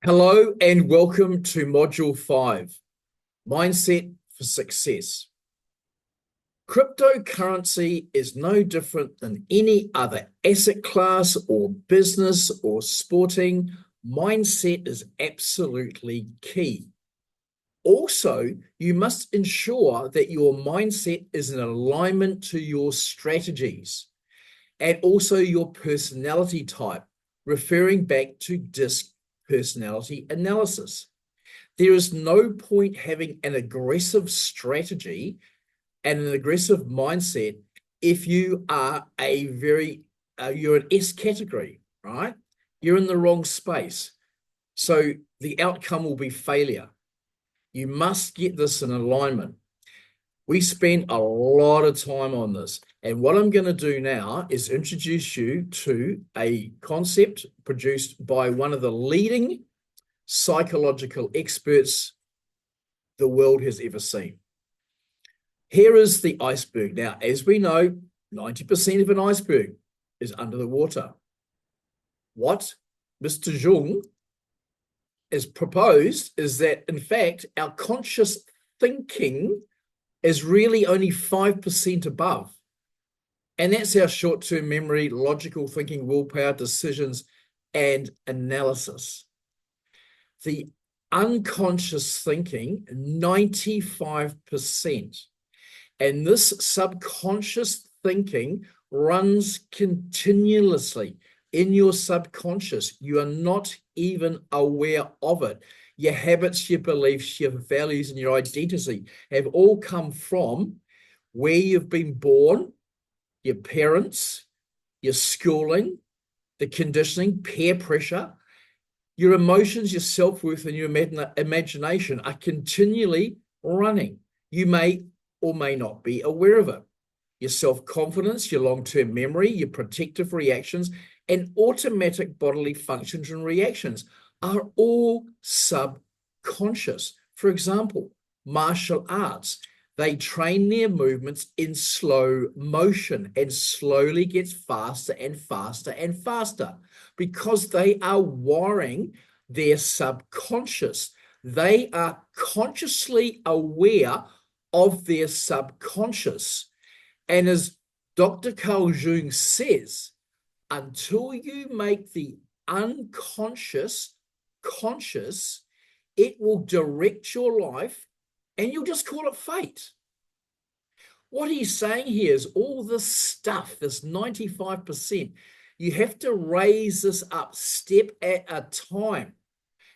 Hello and welcome to Module 5, Mindset for Success. Cryptocurrency is no different than any other asset class or business or sporting. Mindset is absolutely key. Also, you must ensure that your mindset is in alignment to your strategies and also your personality type, referring back to DISC personality analysis. There is no point having an aggressive strategy and an aggressive mindset if you are you're an S category, right? You're in the wrong space. So the outcome will be failure. You must get this in alignment. We spend a lot of time on this. And what I'm going to do now is introduce you to a concept produced by one of the leading psychological experts the world has ever seen. Here is the iceberg. Now, as we know, 90% of an iceberg is under the water. What Mr. Jung has proposed is that, in fact, our conscious thinking is really only 5% above. And that's our short-term memory, logical thinking, willpower, decisions, and analysis. The unconscious thinking, 95%. And this subconscious thinking runs continuously in your subconscious. You are not even aware of it. Your habits, your beliefs, your values, and your identity have all come from where you've been born, your parents, your schooling, the conditioning, peer pressure. Your emotions, your self-worth, and your imagination are continually running. You may or may not be aware of it. Your self-confidence, your long-term memory, your protective reactions, and automatic bodily functions and reactions are all subconscious. For example, martial arts, they train their movements in slow motion and slowly gets faster and faster and faster because they are wiring their subconscious. They are consciously aware of their subconscious. And as Dr. Carl Jung says, until you make the unconscious conscious, it will direct your life and you'll just call it fate. What he's saying here is all this stuff, this 95%, you have to raise this up step at a time.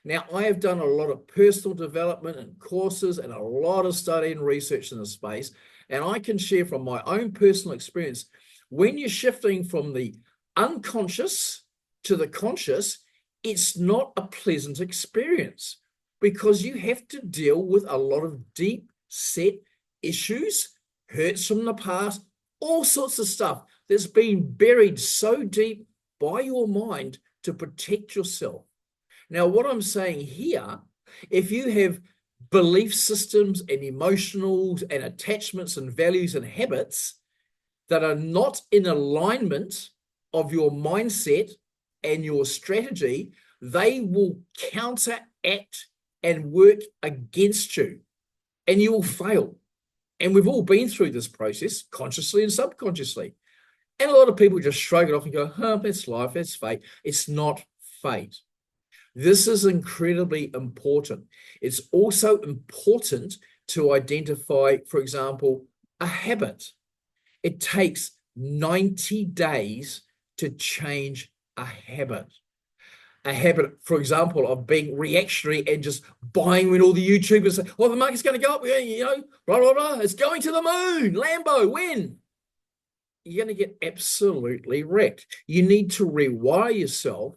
Now, I have done a lot of personal development and courses and a lot of study and research in this space, and I can share from my own personal experience, when you're shifting from the unconscious to the conscious, it's not a pleasant experience because you have to deal with a lot of deep set issues, hurts from the past, all sorts of stuff that's been buried so deep by your mind to protect yourself. Now, what I'm saying here, if you have belief systems and emotionals and attachments and values and habits that are not in alignment of your mindset and your strategy, they will counteract and work against you and you will fail. And we've all been through this process consciously and subconsciously. And a lot of people just shrug it off and go, that's life, that's fate. It's not fate. This is incredibly important. It's also important to identify, for example, a habit. It takes 90 days to change a habit. A habit, for example, of being reactionary and just buying when all the YouTubers say, the market's going to go up, blah, blah, blah. It's going to the moon. Lambo, when? You're going to get absolutely wrecked. You need to rewire yourself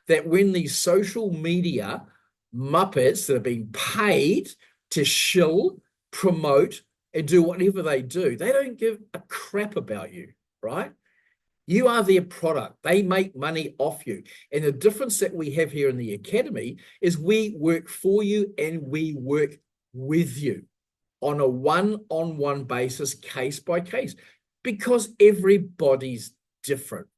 that when these social media muppets that are being paid to shill, promote, and do whatever they do, they don't give a crap about you, right? You are their product. They make money off you. And the difference that we have here in the academy is we work for you and we work with you on a one-on-one basis, case by case, because everybody's different.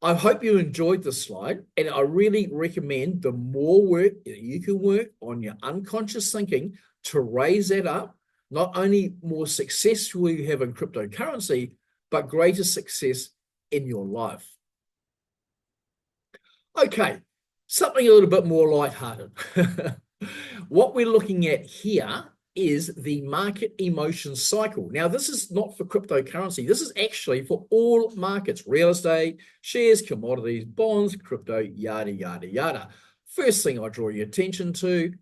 I hope you enjoyed this slide, and I really recommend the more work that you can work on your unconscious thinking to raise that up, not only more success will you have in cryptocurrency, but greater success in your life. Okay, something a little bit more lighthearted. What we're looking at here is the market emotion cycle. Now, this is not for cryptocurrency. This is actually for all markets: real estate, shares, commodities, bonds, crypto, yada, yada, yada. First thing I draw your attention to,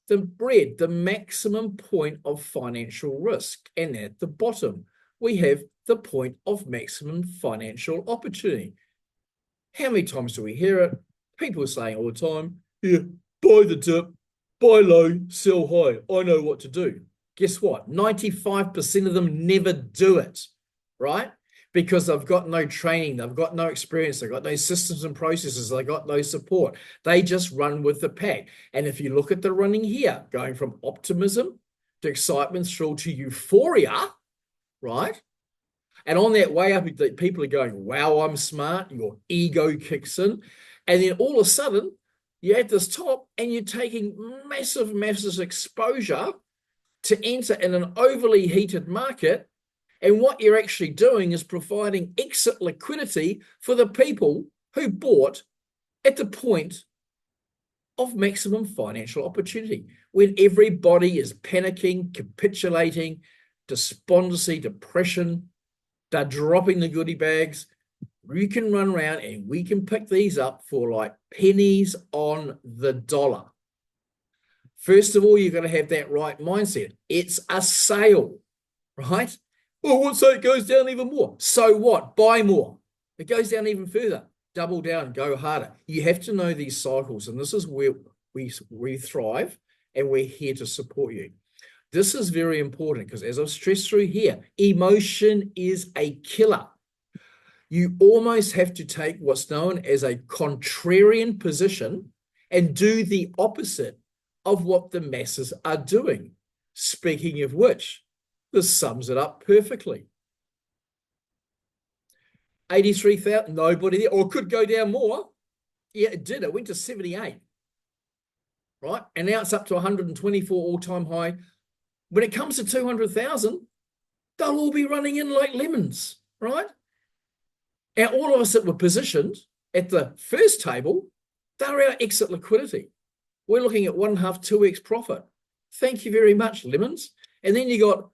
the maximum point of financial risk. And at the bottom, we have the point of maximum financial opportunity. How many times do we hear it? People are saying all the time, yeah, buy the dip, buy low, sell high. I know what to do. Guess what? 95% of them never do it, right? Because they've got no training, they've got no experience, they've got no systems and processes, they've got no support. They just run with the pack. And if you look at the running here, going from optimism to excitement through to euphoria, right? And on that way up, people are going, wow, I'm smart. Your ego kicks in. And then all of a sudden, you're at this top and you're taking massive, massive exposure to enter in an overly heated market. And what you're actually doing is providing exit liquidity for the people who bought at the point of maximum financial opportunity, when everybody is panicking, capitulating, despondency, depression. They're dropping the goodie bags. You can run around and we can pick these up for like pennies on the dollar. First of all, you've got to have that right mindset. It's a sale, right? Well, what say it goes down even more? So what? Buy more. It goes down even further. Double down, go harder. You have to know these cycles, and this is where we thrive, and we're here to support you. This is very important because, as I've stressed through here, emotion is a killer. You almost have to take what's known as a contrarian position and do the opposite of what the masses are doing. Speaking of which, this sums it up perfectly. 83,000, nobody there, or could go down more. Yeah, it did. It went to 78, right? And now it's up to 124 all-time high. When it comes to 200,000, they'll all be running in like lemons, right? And all of us that were positioned at the first table, they're our exit liquidity. We're looking at 1.5, 2x profit. Thank you very much, lemons. And then you got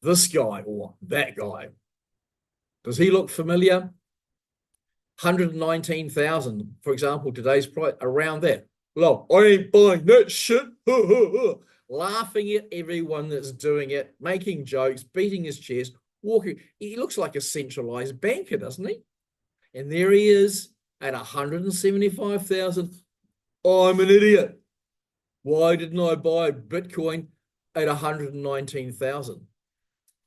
this guy or that guy. Does he look familiar? 119,000, for example, today's price, around that. Well, I ain't buying that shit. Laughing at everyone that's doing it, making jokes, beating his chest, walking. He looks like a centralized banker, doesn't he? And there he is at 175,000. I'm an idiot. Why didn't I buy Bitcoin at 119,000?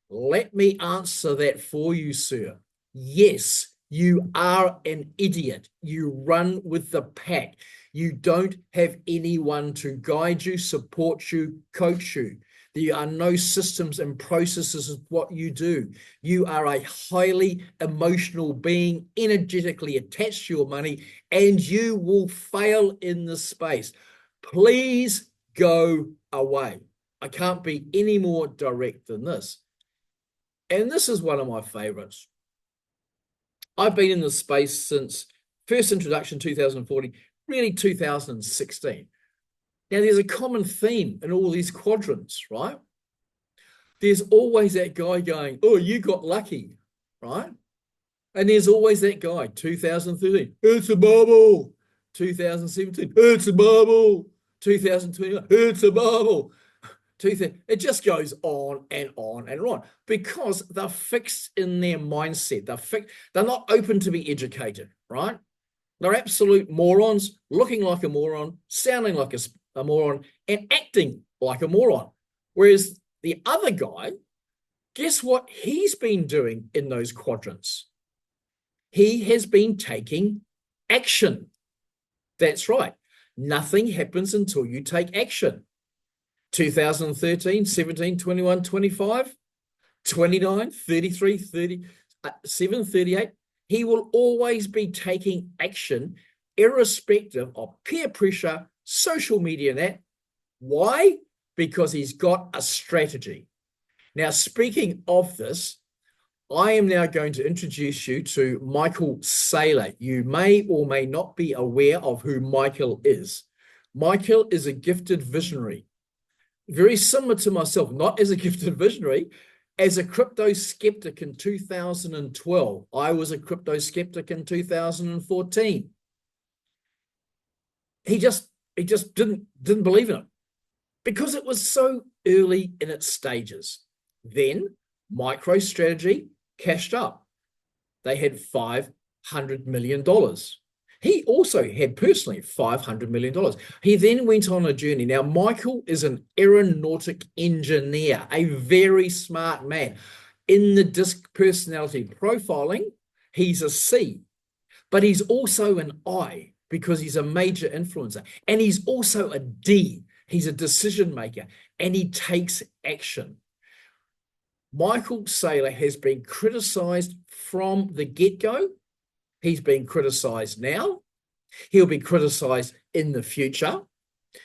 Let me answer that for you, sir. Yes, you are an idiot. You run with the pack. You don't have anyone to guide you, support you, coach you. There are no systems and processes of what you do. You are a highly emotional being, energetically attached to your money, and you will fail in this space. Please go away. I can't be any more direct than this. And this is one of my favorites. I've been in this space since first introduction, 2014, really 2016. Now, there's a common theme in all these quadrants, right? There's always that guy going, oh, you got lucky, right? And there's always that guy, 2013, it's a bubble. 2017, it's a bubble. 2021, it's a bubble. It just goes on and on and on because they're fixed in their mindset. They're not open to be educated, right? They're absolute morons, looking like a moron, sounding like a moron, and acting like a moron. Whereas the other guy, guess what he's been doing in those quadrants? He has been taking action. That's right. Nothing happens until you take action. 2013, 17, 21, 25, 29, 33, 37, 38. He will always be taking action irrespective of peer pressure, social media, and that. Why? Because he's got a strategy. Now, speaking of this, I am now going to introduce you to Michael Saylor. You may or may not be aware of who Michael is. Michael is a gifted visionary, very similar to myself, not as a gifted visionary, as a crypto skeptic in 2012. I was a crypto skeptic in 2014. He just didn't believe in it because it was so early in its stages. Then MicroStrategy cashed up. They had $500 million. He also had personally $500 million. He then went on a journey. Now, Michael is an aeronautic engineer, a very smart man. In the DISC personality profiling, he's a C, but he's also an I because he's a major influencer. And he's also a D. He's a decision maker, and he takes action. Michael Saylor has been criticized from the get-go. He's been criticized now. He'll be criticized in the future.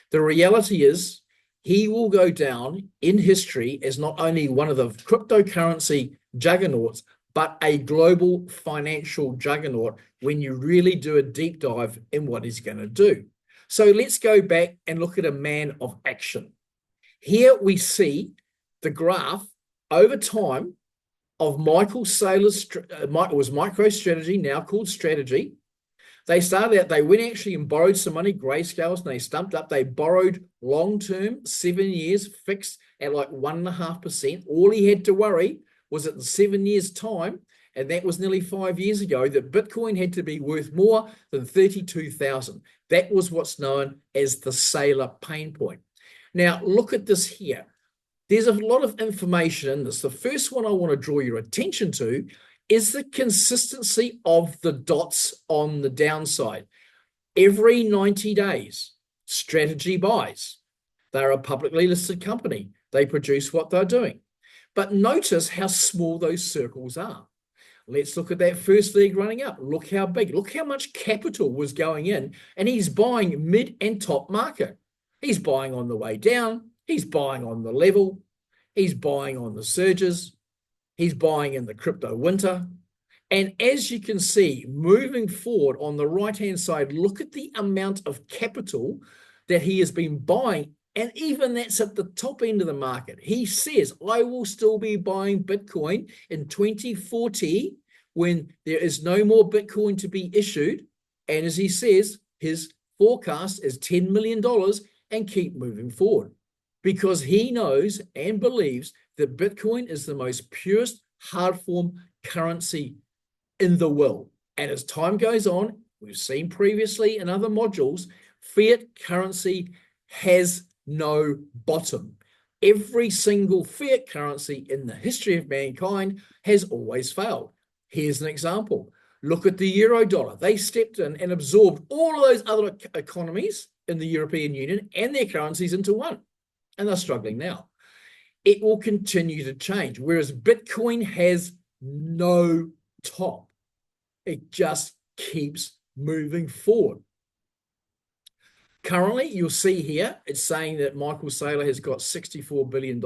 The reality is he will go down in history as not only one of the cryptocurrency juggernauts, but a global financial juggernaut when you really do a deep dive in what he's going to do. So let's go back and look at a man of action. Here we see the graph over time of Michael Saylor's, it was MicroStrategy, now called Strategy. They started out, they went actually and borrowed some money, grayscales, and they stumped up. They borrowed long-term, 7 years, fixed at like 1.5%. All he had to worry was that in 7 years' time, and that was nearly 5 years ago, that Bitcoin had to be worth more than 32,000. That was what's known as the Saylor pain point. Now, look at this here. There's a lot of information in this. The first one I want to draw your attention to is the consistency of the dots on the downside. Every 90 days, Strategy buys. They're a publicly listed company. They produce what they're doing. But notice how small those circles are. Let's look at that first leg running up. Look how big. Look how much capital was going in, and he's buying mid and top market. He's buying on the way down. He's buying on the level. He's buying on the surges. He's buying in the crypto winter. And as you can see, moving forward on the right-hand side, look at the amount of capital that he has been buying. And even that's at the top end of the market. He says, I will still be buying Bitcoin in 2040 when there is no more Bitcoin to be issued. And as he says, his forecast is $10 million and keep moving forward because he knows and believes that Bitcoin is the most purest hard form currency in the world. And as time goes on, we've seen previously in other modules, fiat currency has no bottom. Every single fiat currency in the history of mankind has always failed. Here's an example. Look at the euro dollar. They stepped in and absorbed all of those other economies in the European Union and their currencies into one. And they're struggling now. It will continue to change, whereas Bitcoin has no top. It just keeps moving forward. Currently, you'll see here, it's saying that Michael Saylor has got $64 billion.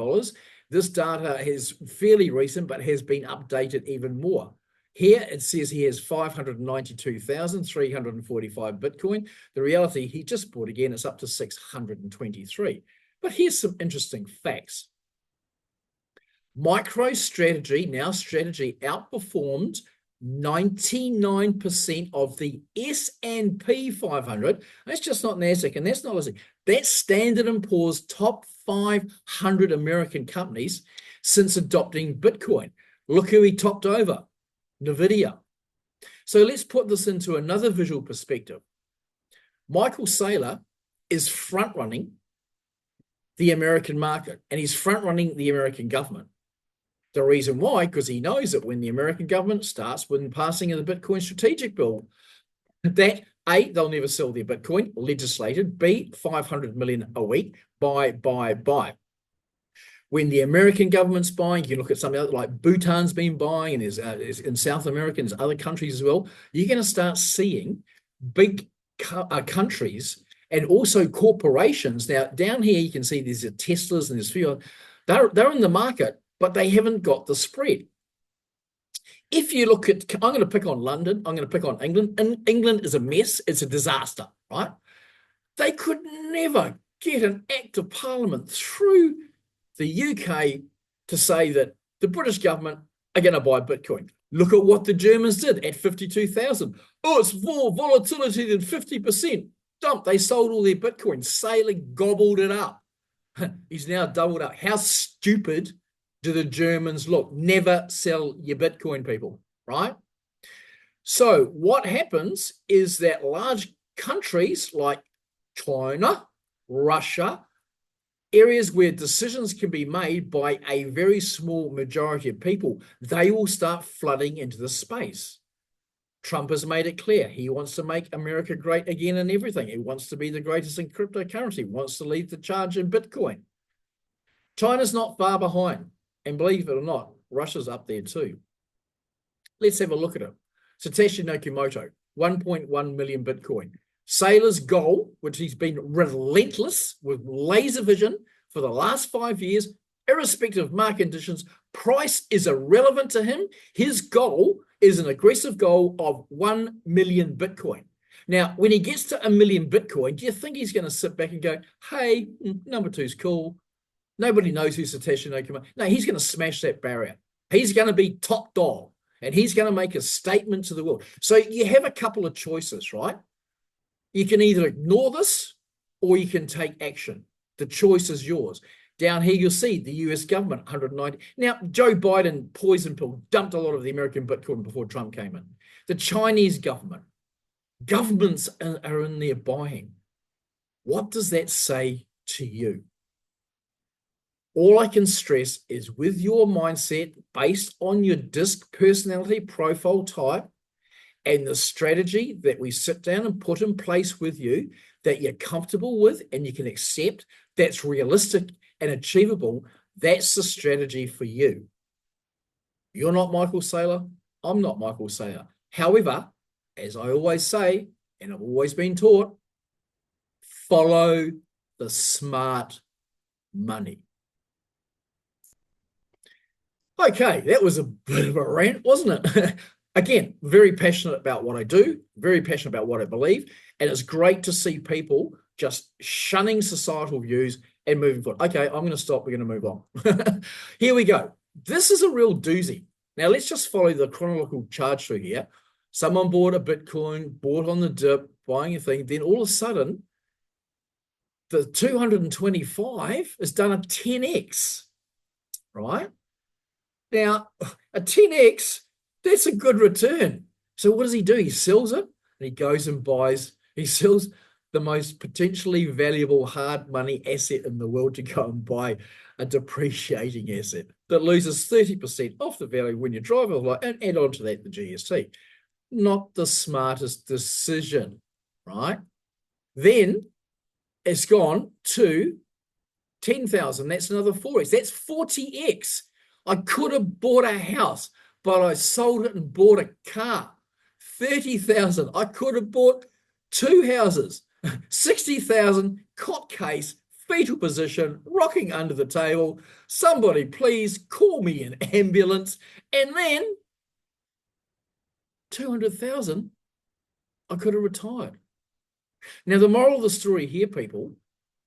This data is fairly recent, but has been updated even more. Here, it says he has 592,345 Bitcoin. The reality, he just bought again, it's up to 623. But here's some interesting facts. MicroStrategy, now Strategy, outperformed 99% of the S&P 500. That's just not NASDAQ, and that's not listed. That's Standard & Poor's top 500 American companies since adopting Bitcoin. Look who he topped over, NVIDIA. So let's put this into another visual perspective. Michael Saylor is front-running the American market, and he's front-running the American government. The reason why, because he knows that when the American government starts with passing of the Bitcoin strategic bill, that A, they'll never sell their Bitcoin, legislated, B, 500 million a week, buy. When the American government's buying, you can look at something like Bhutan's been buying, and there's in South America and there's other countries as well. You're going to start seeing big countries and also corporations. Now, down here, you can see there's a Teslas and there's a few. They're in the market, but they haven't got the spread. If you look at, I'm going to pick on London, I'm going to pick on England, and England is a mess. It's a disaster, right? They could never get an act of parliament through the UK to say that the British government are going to buy Bitcoin. Look at what the Germans did at 52,000. Oh, it's more volatility than 50%. Dump. They sold all their Bitcoin. Saylor gobbled it up. He's now doubled up. How stupid do the Germans look? Never sell your Bitcoin, people, right? So what happens is that large countries like China, Russia, areas where decisions can be made by a very small majority of people, they will start flooding into the space. Trump has made it clear. He wants to make America great again in everything. He wants to be the greatest in cryptocurrency, wants to lead the charge in Bitcoin. China's not far behind. And believe it or not, Russia's up there too. Let's have a look at it. Satoshi Nakamoto, 1.1 million Bitcoin. Saylor's goal, which he's been relentless with laser vision for the last 5 years, irrespective of market conditions, price is irrelevant to him. His goal is an aggressive goal of 1 million Bitcoin. Now, when he gets to 1 million Bitcoin, do you think he's going to sit back and go, hey, number two's cool. Nobody knows who Satoshi Nakamoto. No, he's going to smash that barrier. He's going to be top dog, and he's going to make a statement to the world. So you have a couple of choices, right? You can either ignore this or you can take action. The choice is yours. Down here, you'll see the US government, 190. Now, Joe Biden, poison pill, dumped a lot of the American Bitcoin before Trump came in. The Chinese government, governments are in there buying. What does that say to you? All I can stress is with your mindset based on your DISC personality profile type and the strategy that we sit down and put in place with you that you're comfortable with and you can accept, that's realistic and achievable, that's the strategy for you. You're not Michael Saylor. I'm not Michael Saylor. However, as I always say, and I've always been taught, follow the smart money. Okay, that was a bit of a rant, wasn't it? Again, very passionate about what I do, very passionate about what I believe, and it's great to see people just shunning societal views and moving forward. Okay, I'm going to stop. We're going to move on. Here we go. This is a real doozy. Now, let's just follow the chronological charge through here. Someone bought a Bitcoin, bought on the dip, buying a thing. Then all of a sudden, the 225 has done a 10x, right? Now, a 10x, that's a good return. So what does he do? He sells it and he goes and buys, he sells the most potentially valuable hard money asset in the world to go and buy a depreciating asset that loses 30% off the value when you drive it, and add on to that the GST. Not the smartest decision, right? Then it's gone to 10,000. That's another 4x. That's 40x. I could have bought a house, but I sold it and bought a car. 30,000. I could have bought 2 houses. 60,000, cot case, fetal position, rocking under the table. Somebody please call me an ambulance. And then 200,000, I could have retired. Now, the moral of the story here, people,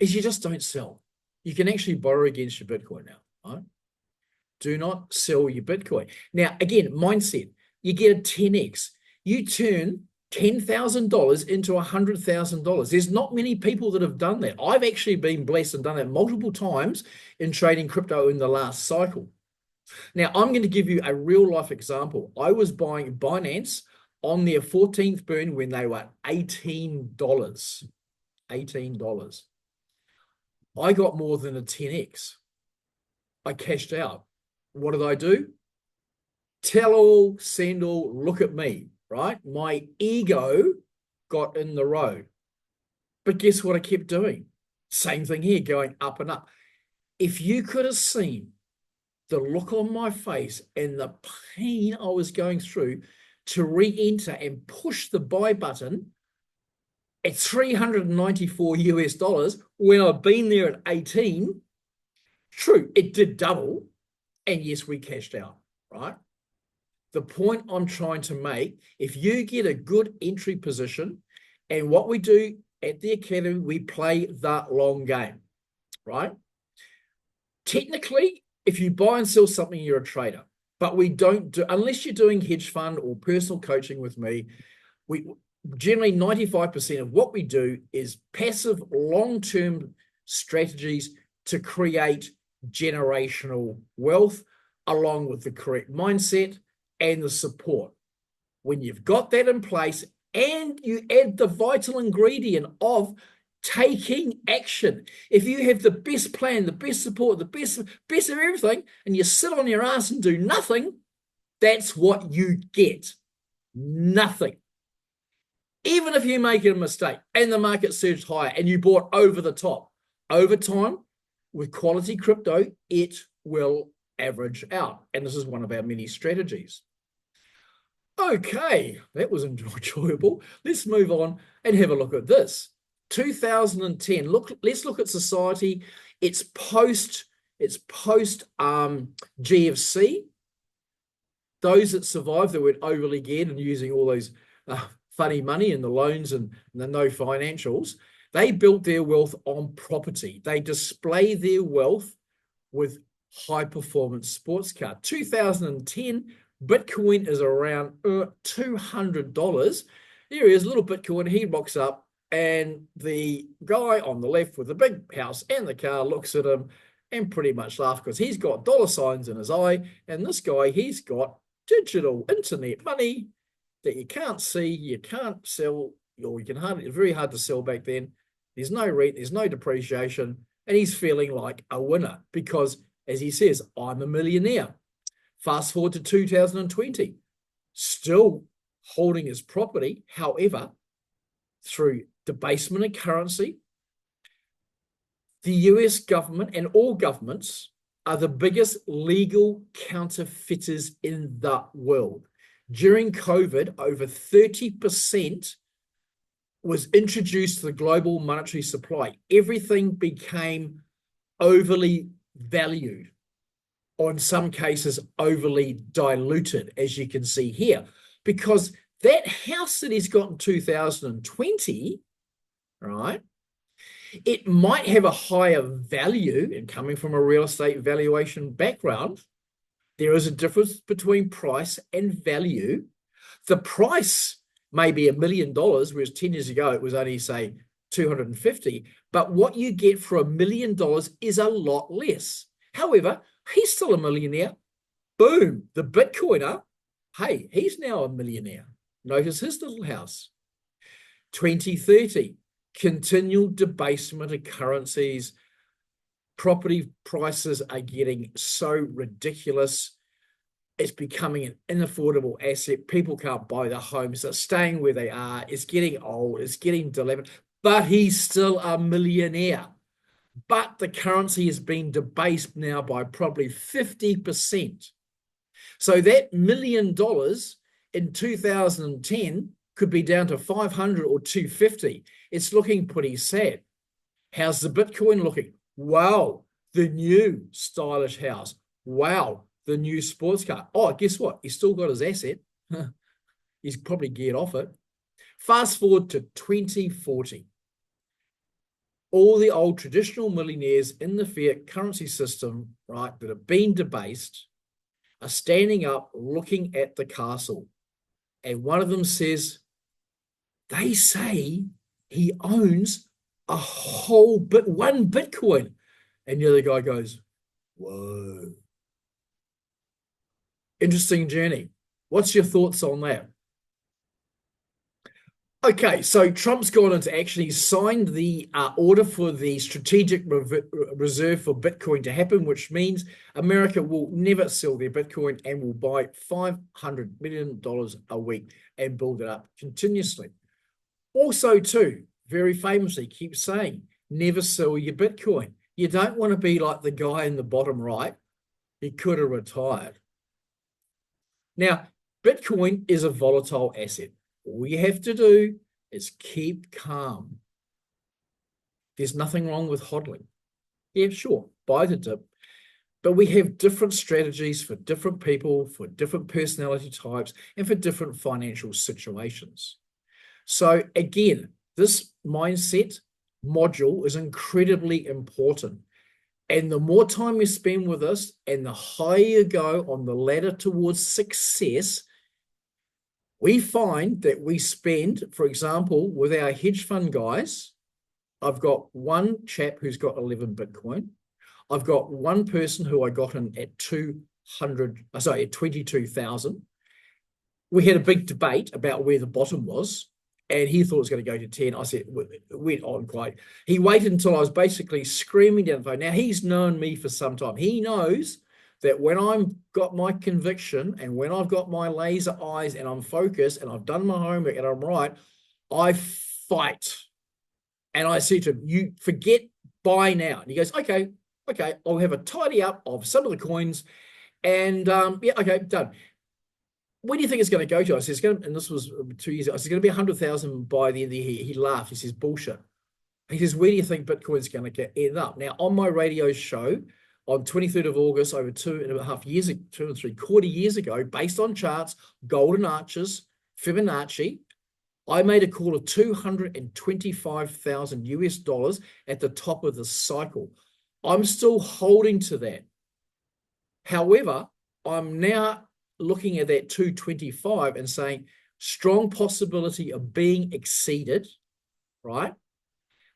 is you just don't sell. You can actually borrow against your Bitcoin now, right? Do not sell your Bitcoin. Now, again, mindset. You get a 10x. You turn $10,000 into $100,000. There's not many people that have done that. I've actually been blessed and done that multiple times in trading crypto in the last cycle. Now, I'm going to give you a real life example. I was buying Binance on their 14th burn when they were $18. $18. I got more than a 10x. I cashed out. What did I do? Tell all, send all, look at me, right? My ego got in the road. But guess what I kept doing? Same thing here, going up and up. If you could have seen the look on my face and the pain I was going through to re-enter and push the buy button at 394 US dollars when I've been there at 18, true, it did double. And yes, we cashed out, right? The point I'm trying to make, if you get a good entry position, and what we do at the academy, we play the long game, right? Technically, if you buy and sell something, you're a trader. But we don't do, unless you're doing hedge fund or personal coaching with me, we generally 95% of what we do is passive long-term strategies to create generational wealth along with the correct mindset and the support. When you've got that in place and you add the vital ingredient of taking action. If you have the best plan, the best support, the best of everything, and you sit on your ass and do nothing, that's what you get. Nothing. Even if you make a mistake and the market surged higher and you bought over the top, over time, with quality crypto, it will average out. And this is one of our many strategies. Okay, that was enjoyable. Let's move on and have a look at this. 2010. Let's look at society. It's post GFC. Those that survived, that weren't overly geared and using all those funny money and the loans and the no financials, they built their wealth on property. They display their wealth with high performance sports car. 2010, Bitcoin is around $200. There he is, little Bitcoin. He rocks up, and the guy on the left with the big house and the car looks at him and pretty much laughs because he's got dollar signs in his eye, and this guy, he's got digital internet money that you can't see, you can't sell, or you can hardly, it's very hard to sell back then. There's no rent, there's no depreciation, and he's feeling like a winner because, as he says, I'm a millionaire. Fast forward to 2020, still holding his property. However, through debasement of currency, the US government and all governments are the biggest legal counterfeiters in the world. During COVID, over 30% was introduced to the global monetary supply. Everything became overly valued, or in some cases overly diluted, as you can see here, because that house that he's got in 2020, right, it might have a higher value, and coming from a real estate valuation background, there is a difference between price and value. The price may be $1 million, whereas 10 years ago it was only, say, 250, but what you get for $1 million is a lot less. However, he's still a millionaire. Boom, the Bitcoiner, hey, he's now a millionaire. Notice his little house. 2030, continual debasement of currencies. Property prices are getting so ridiculous. It's becoming an inaffordable asset. People can't buy the homes. They're staying where they are. It's getting old. It's getting dilapidated. But he's still a millionaire. But the currency has been debased now by probably 50%. So that $1 million in 2010 could be down to 500 or 250. It's looking pretty sad. How's the Bitcoin looking? Wow, the new stylish house. Wow, the new sports car. Oh, guess what? He's still got his asset. He's probably geared off it. Fast forward to 2040. All the old traditional millionaires in the fiat currency system, right, that have been debased, are standing up looking at the castle. And one of them says, they say he owns a whole one Bitcoin. And the other guy goes, whoa. Interesting journey. What's your thoughts on that? Okay, so Trump's gone into action. He signed the order for the strategic reserve for Bitcoin to happen, which means America will never sell their Bitcoin and will buy $500 million a week and build it up continuously. Also, too, very famously, keep saying, never sell your Bitcoin. You don't want to be like the guy in the bottom right. He could have retired. Now, Bitcoin is a volatile asset. All you have to do is keep calm. There's nothing wrong with hodling. Yeah, sure, buy the dip. But we have different strategies for different people, for different personality types, and for different financial situations. So again, this mindset module is incredibly important. And the more time you spend with us and the higher you go on the ladder towards success, we find that we spend, for example, with our hedge fund guys, I've got one chap who's got 11 Bitcoin. I've got one person who I got in at 22,000. We had a big debate about where the bottom was, and he thought it was going to go to 10. I said, it went on quite. He waited until I was basically screaming down the phone. Now, he's known me for some time. He knows that when I've got my conviction and when I've got my laser eyes and I'm focused and I've done my homework and I'm right, I fight. And I said to him, you forget buy now. And he goes, okay, I'll have a tidy up of some of the coins. And yeah, okay, done. Where do you think it's going to go to? I said, and this was 2 years ago, I said, it's going to be 100,000 by the end of the year. He laughed. He says, bullshit. He says, where do you think Bitcoin's going to end up? Now, on my radio show on 23rd of August, over 2.5 years, 2.75 years ago, based on charts, golden arches, Fibonacci, I made a call of 225,000 US dollars at the top of the cycle. I'm still holding to that. However, I'm now looking at that 225 and saying strong possibility of being exceeded, right?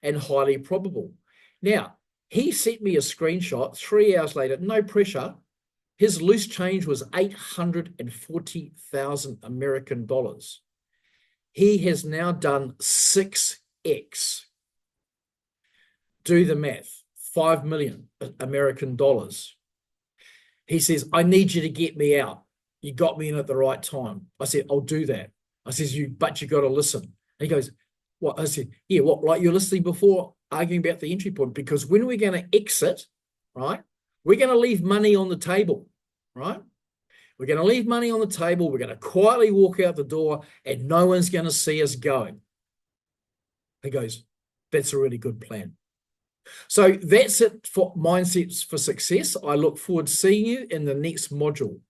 And highly probable. Now, he sent me a screenshot 3 hours later, no pressure. His loose change was 840,000 American dollars. He has now done 6x. Do the math, 5 million American dollars. He says, I need you to get me out. You got me in at the right time. I said, I'll do that. I says, but you got to listen. And he goes, what? I said, yeah, what, like you're listening before, arguing about the entry point, because when we're going to exit, right, we're going to leave money on the table, right? We're going to leave money on the table. We're going to quietly walk out the door and no one's going to see us going. He goes, that's a really good plan. So that's it for Mindsets for Success. I look forward to seeing you in the next module.